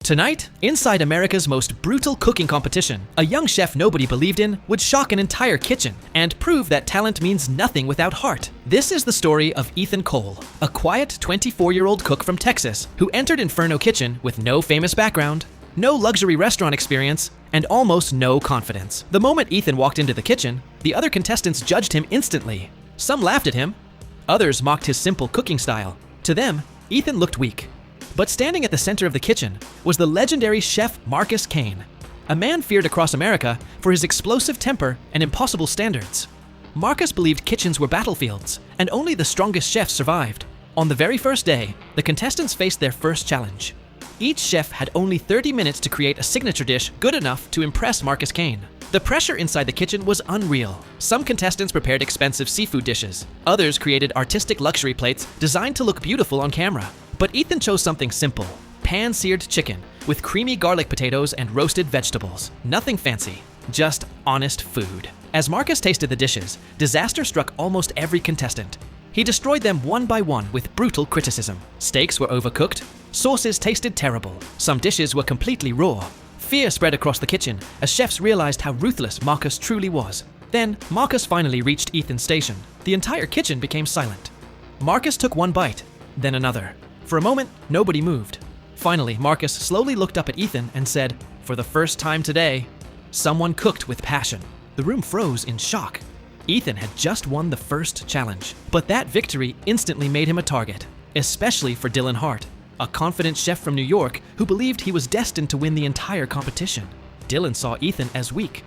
Tonight, inside America's most brutal cooking competition, a young chef nobody believed in would shock an entire kitchen and prove that talent means nothing without heart. This is the story of Ethan Cole, a quiet 24-year-old cook from Texas who entered Inferno Kitchen with no famous background, no luxury restaurant experience, and almost no confidence. The moment Ethan walked into the kitchen, the other contestants judged him instantly. Some laughed at him, others mocked his simple cooking style. To them, Ethan looked weak. But standing at the center of the kitchen was the legendary chef Marcus Kane, a man feared across America for his explosive temper and impossible standards. Marcus believed kitchens were battlefields, and only the strongest chefs survived. On the very first day, the contestants faced their first challenge. Each chef had only 30 minutes to create a signature dish good enough to impress Marcus Kane. The pressure inside the kitchen was unreal. Some contestants prepared expensive seafood dishes. Others created artistic luxury plates designed to look beautiful on camera. But Ethan chose something simple: pan-seared chicken with creamy garlic potatoes and roasted vegetables. Nothing fancy, just honest food. As Marcus tasted the dishes, disaster struck almost every contestant. He destroyed them one by one with brutal criticism. Steaks were overcooked, sauces tasted terrible, some dishes were completely raw. Fear spread across the kitchen as chefs realized how ruthless Marcus truly was. Then, Marcus finally reached Ethan's station. The entire kitchen became silent. Marcus took one bite, then another. For a moment, nobody moved. Finally, Marcus slowly looked up at Ethan and said, "For the first time today, someone cooked with passion." The room froze in shock. Ethan had just won the first challenge, but that victory instantly made him a target, especially for Dylan Hart, a confident chef from New York who believed he was destined to win the entire competition. Dylan saw Ethan as weak,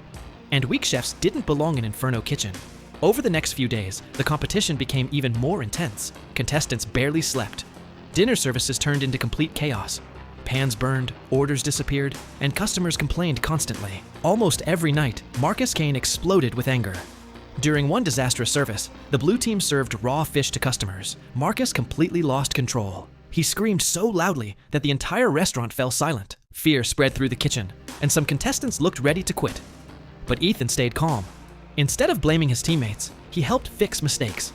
and weak chefs didn't belong in Inferno Kitchen. Over the next few days, the competition became even more intense. Contestants barely slept. Dinner services turned into complete chaos. Pans burned, orders disappeared, and customers complained constantly. Almost every night, Marcus Kane exploded with anger. During one disastrous service, the blue team served raw fish to customers. Marcus completely lost control. He screamed so loudly that the entire restaurant fell silent. Fear spread through the kitchen, and some contestants looked ready to quit. But Ethan stayed calm. Instead of blaming his teammates, he helped fix mistakes.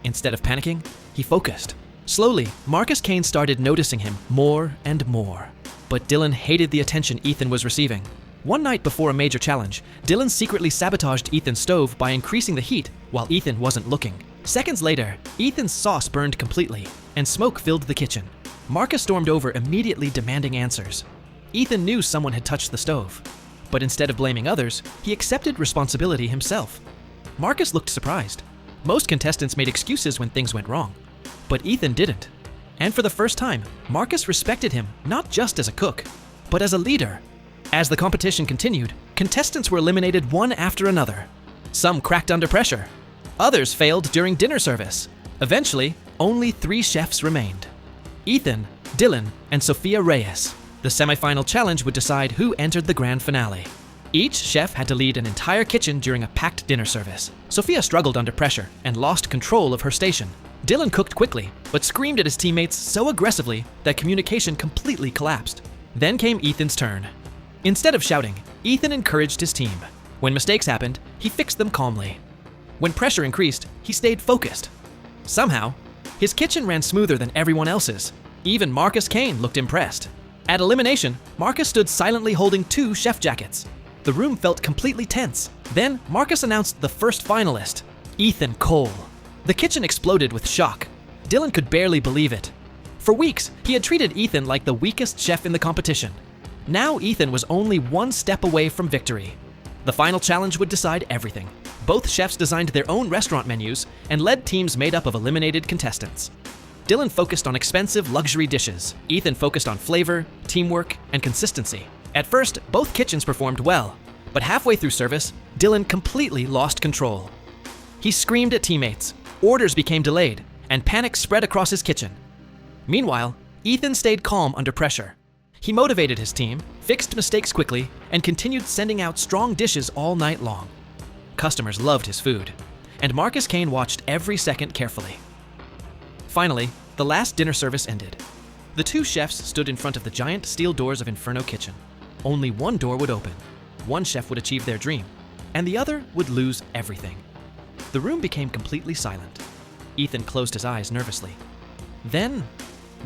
Instead of panicking, he focused. Slowly, Marcus Kane started noticing him more and more. But Dylan hated the attention Ethan was receiving. One night before a major challenge, Dylan secretly sabotaged Ethan's stove by increasing the heat while Ethan wasn't looking. Seconds later, Ethan's sauce burned completely, and smoke filled the kitchen. Marcus stormed over, immediately demanding answers. Ethan knew someone had touched the stove, but instead of blaming others, he accepted responsibility himself. Marcus looked surprised. Most contestants made excuses when things went wrong, but Ethan didn't. And for the first time, Marcus respected him not just as a cook, but as a leader. As the competition continued, contestants were eliminated one after another. Some cracked under pressure. Others failed during dinner service. Eventually, only 3 chefs remained: Ethan, Dylan, and Sophia Reyes. The semifinal challenge would decide who entered the grand finale. Each chef had to lead an entire kitchen during a packed dinner service. Sophia struggled under pressure and lost control of her station. Dylan cooked quickly, but screamed at his teammates so aggressively that communication completely collapsed. Then came Ethan's turn. Instead of shouting, Ethan encouraged his team. When mistakes happened, he fixed them calmly. When pressure increased, he stayed focused. Somehow, his kitchen ran smoother than everyone else's. Even Marcus Kane looked impressed. At elimination, Marcus stood silently holding 2 chef jackets. The room felt completely tense. Then, Marcus announced the first finalist, Ethan Cole. The kitchen exploded with shock. Dylan could barely believe it. For weeks, he had treated Ethan like the weakest chef in the competition. Now Ethan was only one step away from victory. The final challenge would decide everything. Both chefs designed their own restaurant menus and led teams made up of eliminated contestants. Dylan focused on expensive luxury dishes. Ethan focused on flavor, teamwork, and consistency. At first, both kitchens performed well, but halfway through service, Dylan completely lost control. He screamed at teammates, orders became delayed, and panic spread across his kitchen. Meanwhile, Ethan stayed calm under pressure. He motivated his team, fixed mistakes quickly, and continued sending out strong dishes all night long. Customers loved his food, and Marcus Kane watched every second carefully. Finally, the last dinner service ended. The 2 chefs stood in front of the giant steel doors of Inferno Kitchen. Only one door would open. One chef would achieve their dream, and the other would lose everything. The room became completely silent. Ethan closed his eyes nervously. Then,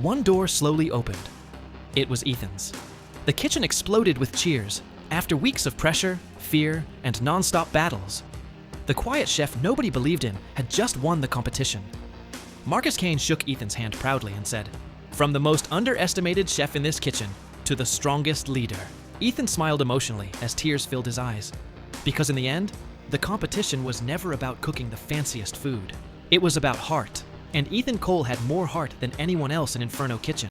one door slowly opened. It was Ethan's. The kitchen exploded with cheers after weeks of pressure, fear, and non-stop battles. The quiet chef nobody believed in had just won the competition. Marcus Kane shook Ethan's hand proudly and said, "From the most underestimated chef in this kitchen to the strongest leader." Ethan smiled emotionally as tears filled his eyes. Because in the end, the competition was never about cooking the fanciest food. It was about heart, and Ethan Cole had more heart than anyone else in Inferno Kitchen.